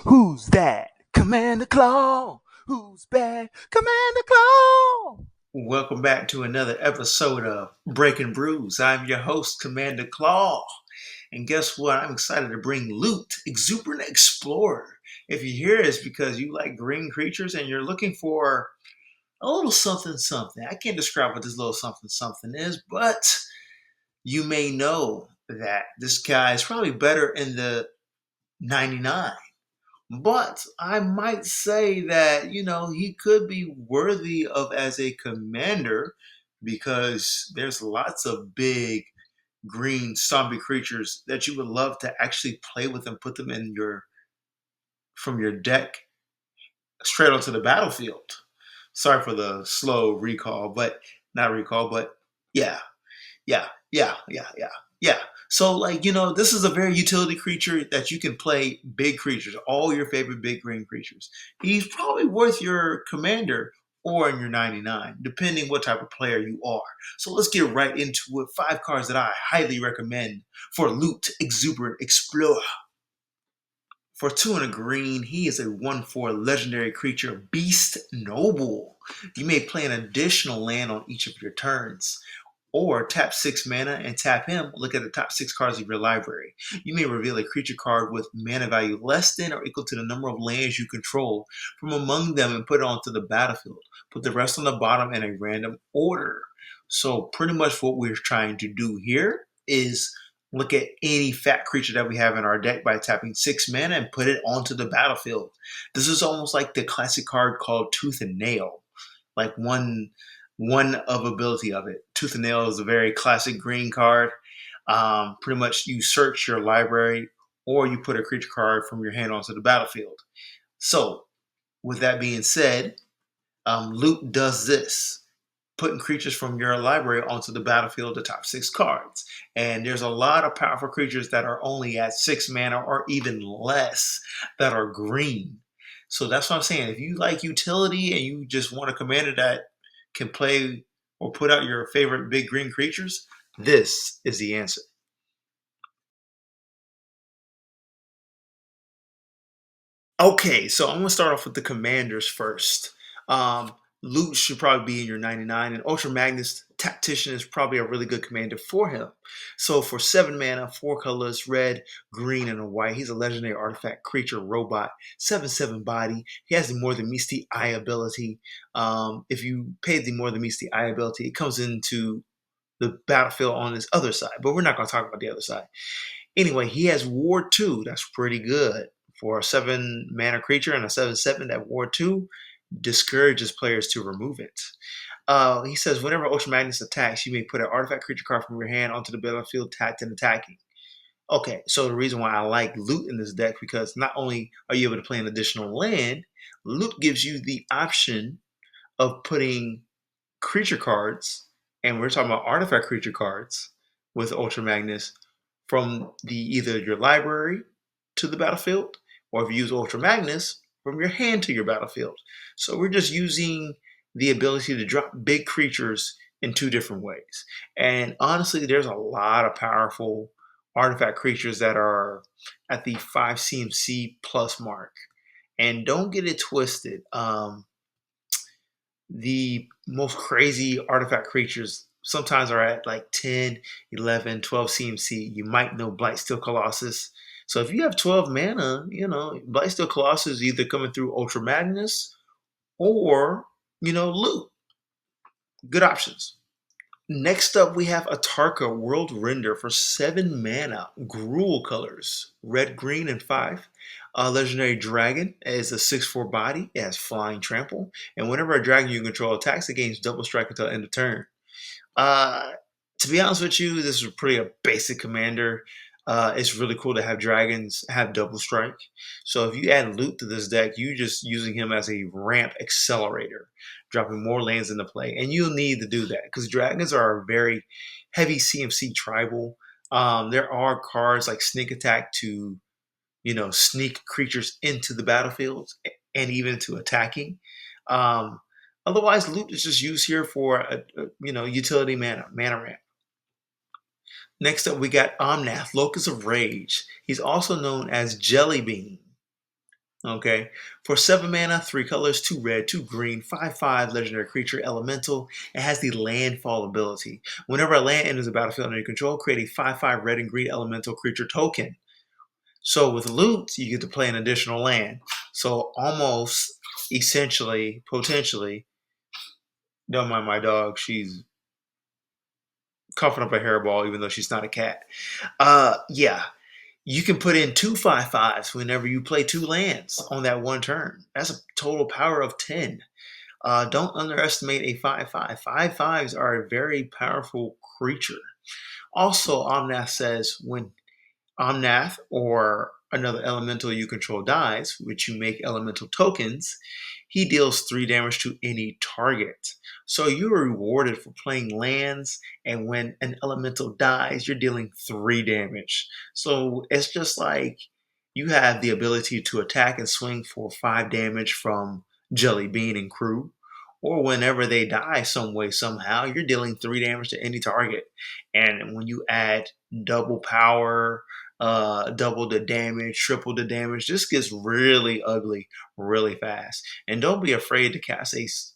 Who's that? Commander Claw. Who's bad? Commander Claw. Welcome back to another episode of Breaking Brews. I'm your host, Commander Claw. And guess what? I'm excited to bring Loot, Exuberant Explorer. If you're here, it's because you like green creatures and you're looking for a little something something. I can't describe what this little something something is, but you may know that this guy is probably better in the 99. But I might say that, he could be worthy of as a commander because there's lots of big green zombie creatures that you would love to actually play with and put them in your from your deck straight onto the battlefield. Sorry for the slow recall, but not recall, but yeah, yeah. So, this is a very utility creature that you can play big creatures, all your favorite big green creatures. He's probably worth your commander or in your 99, depending what type of player you are. So let's get right into it. 5 cards that I highly recommend for Loot Exuberant Explorer. For 2 and a green, he is a 1/4 legendary creature, Beast Noble. You may play an additional land on each of your turns. Or tap 6 mana and tap him. Look at the top 6 cards of your library. You may reveal a creature card with mana value less than or equal to the number of lands you control from among them and put it onto the battlefield. Put the rest on the bottom in a random order. So pretty much what we're trying to do here is look at any fat creature that we have in our deck by tapping 6 mana and put it onto the battlefield. This is almost like the classic card called Tooth and Nail. Like one of ability of it. Tooth and Nail is a very classic green card. Pretty much you search your library or you put a creature card from your hand onto the battlefield. So, with that being said, Loot does this. Putting creatures from your library onto the battlefield, the top 6 cards. And there's a lot of powerful creatures that are only at 6 mana or even less that are green. So that's what I'm saying. If you like utility and you just want a commander that can play or put out your favorite big green creatures, this is the answer. Okay, so I'm gonna start off with the commanders first. Loot should probably be in your 99, and Ultra Magnus Tactician is probably a really good commander for him. So for 7 mana, 4 colors, red, green, and a white, he's a legendary artifact creature robot, 7/7 body. He has the More Than Meets the Eye ability. If you pay the More Than Meets the Eye ability, it comes into the battlefield on his other side, but we're not going to talk about the other side. Anyway, he has Ward 2. That's pretty good. For a 7 mana creature and a 7/7, that Ward 2 discourages players to remove it. He says, whenever Ultra Magnus attacks, you may put an artifact creature card from your hand onto the battlefield, tapped and attacking. Okay, so the reason why I like Loot in this deck, because not only are you able to play an additional land, Loot gives you the option of putting creature cards, and we're talking about artifact creature cards with Ultra Magnus from the either your library to the battlefield, or if you use Ultra Magnus, from your hand to your battlefield. So we're just using the ability to drop big creatures in 2 different ways. And honestly, there's a lot of powerful artifact creatures that are at the 5 CMC plus mark. And don't get it twisted. The most crazy artifact creatures sometimes are at like 10, 11, 12 CMC. You might know Blightsteel Colossus. So if you have 12 mana, Blightsteel Colossus is either coming through Ultra Magnus or, Loot. Good options. Next up, we have Atarka World Render for 7 mana, Gruel colors, red, green, and 5. Legendary Dragon is a 6/4 body. It has flying trample. And whenever a dragon you control attacks, it gains double strike until end of turn. Uh, to be honest with you, this is pretty a basic commander. It's really cool to have dragons have double strike. So if you add Loot to this deck, you're just using him as a ramp accelerator, dropping more lands into play. And you'll need to do that because dragons are a very heavy CMC tribal. There are cards like Sneak Attack to, sneak creatures into the battlefield and even to attacking. Um, Otherwise, Loot is just used here for utility mana ramp. Next up, we got Omnath, Locus of Rage. He's also known as Jelly Bean. Okay. For 7 mana, 3 colors, 2 red, 2 green, 5/5 legendary creature elemental. It has the landfall ability. Whenever a land enters the battlefield under your control, create a 5/5 red and green elemental creature token. So with loot, you get to play an additional land. So almost essentially, potentially, don't mind my dog, she's coughing up a hairball even though she's not a cat. Yeah. You can put in 2/5/5s whenever you play 2 lands on that one turn. That's a total power of 10. Don't underestimate a 5/5. 5/5s are a very powerful creature. Also, Omnath says when Omnath or another elemental you control dies, which you make elemental tokens, he deals 3 damage to any target. So you are rewarded for playing lands, and when an elemental dies, you're dealing 3 damage. So it's just like you have the ability to attack and swing for 5 damage from Jelly Bean and crew. Or whenever they die some way, somehow, you're dealing 3 damage to any target. And when you add double power, double the damage, triple the damage. This gets really ugly really fast. And don't be afraid to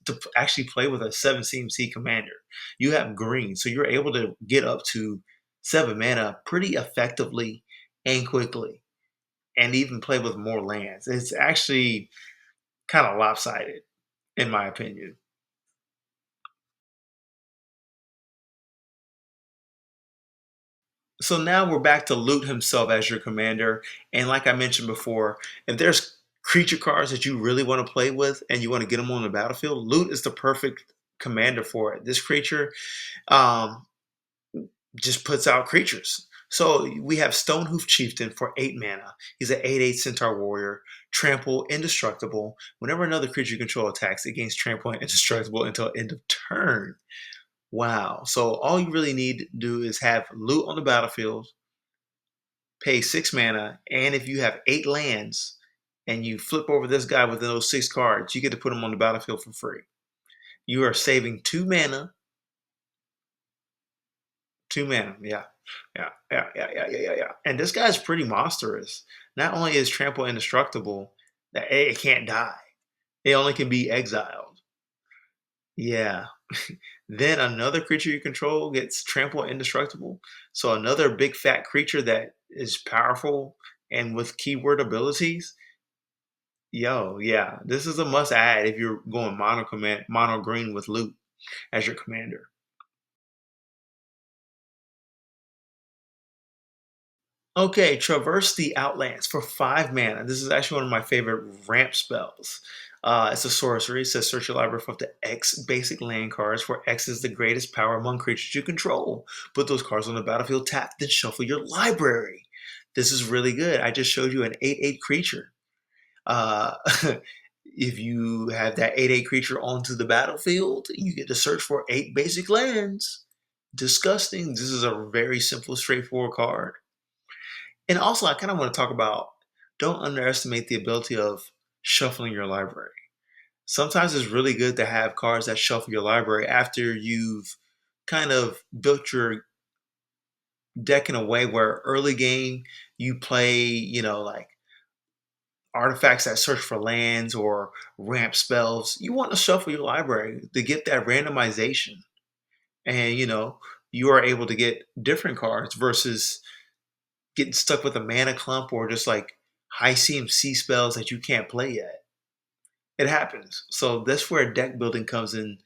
to actually play with a 7 CMC commander. You have green, so you're able to get up to 7 mana pretty effectively and quickly, and even play with more lands. It's actually kind of lopsided, in my opinion. So now we're back to Loot himself as your commander. And like I mentioned before, if there's creature cards that you really want to play with and you want to get them on the battlefield, Loot is the perfect commander for it. This creature um, just puts out creatures. So we have Stonehoof Chieftain for 8 mana. He's an 8/8 Centaur Warrior. Trample, indestructible. Whenever another creature you control attacks, it gains trample and indestructible until end of turn. Wow. So all you really need to do is have Loot on the battlefield, pay 6 mana, and if you have 8 lands and you flip over this guy with those 6 cards, you get to put him on the battlefield for free. You are saving 2 mana. 2 mana, yeah. Yeah. And this guy's pretty monstrous. Not only is Trample indestructible, that it can't die. It only can be exiled. Yeah. Then another creature you control gets Trample indestructible. So another big fat creature that is powerful and with keyword abilities. Yo, yeah, this is a must add if you're going mono green with loot as your commander. Okay, traverse the Outlands for 5 mana. This is actually one of my favorite ramp spells. It's a sorcery. It says search your library for up to X basic land cards, where X is the greatest power among creatures you control. Put those cards on the battlefield, tap, then shuffle your library. This is really good. I just showed you an 8/8 creature. Uh, if you have that 8/8 creature onto the battlefield, you get to search for 8 basic lands. Disgusting. This is a very simple, straightforward card. And also, I kind of want to talk about don't underestimate the ability of shuffling your library. Sometimes it's really good to have cards that shuffle your library after you've kind of built your deck in a way where early game you play, like artifacts that search for lands or ramp spells. You want to shuffle your library to get that randomization. And, you are able to get different cards versus getting stuck with a mana clump or just like high CMC spells that you can't play yet. It happens. So that's where deck building comes in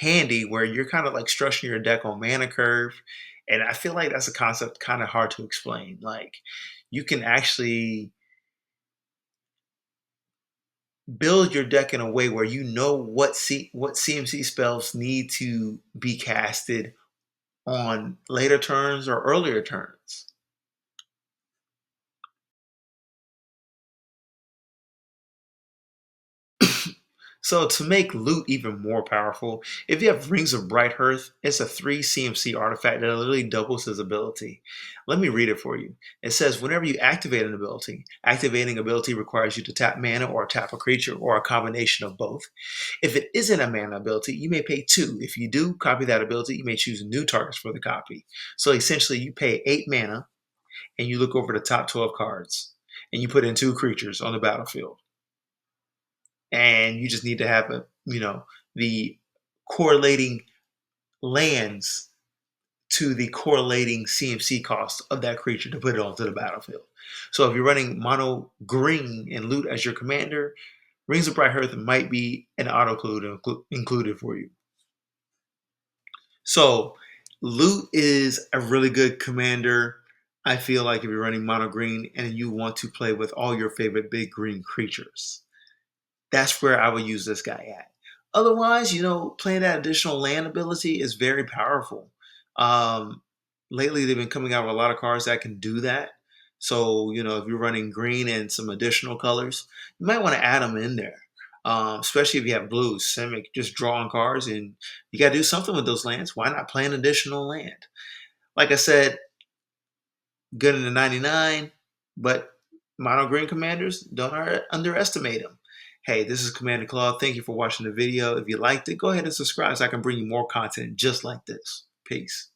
handy, where you're kind of like structuring your deck on mana curve. And I feel like that's a concept kind of hard to explain. Like you can actually build your deck in a way where you know what CMC spells need to be casted on later turns or earlier turns. So to make loot even more powerful, if you have Rings of Bright Hearth, it's a 3 CMC artifact that literally doubles his ability. Let me read it for you. It says whenever you activate an ability, activating ability requires you to tap mana or tap a creature or a combination of both. If it isn't a mana ability, you may pay 2. If you do copy that ability, you may choose new targets for the copy. So essentially you pay 8 mana and you look over the top 12 cards and you put in 2 creatures on the battlefield. and you just need to have the correlating lands to the correlating CMC cost of that creature to put it onto the battlefield. So if you're running mono green and loot as your commander, Rings of Bright Hearth might be an auto included for you. So loot is a really good commander. I feel like if you're running mono green and you want to play with all your favorite big green creatures, that's where I would use this guy at. Otherwise, playing that additional land ability is very powerful. Um, Lately, they've been coming out with a lot of cards that can do that. So, if you're running green and some additional colors, you might want to add them in there. Especially if you have blues, Simic, just drawing cards, and you got to do something with those lands. Why not play an additional land? Like I said, good in the 99, but mono green commanders, don't underestimate them. Hey, this is Commander Claude. Thank you for watching the video. If you liked it, go ahead and subscribe so I can bring you more content just like this. Peace.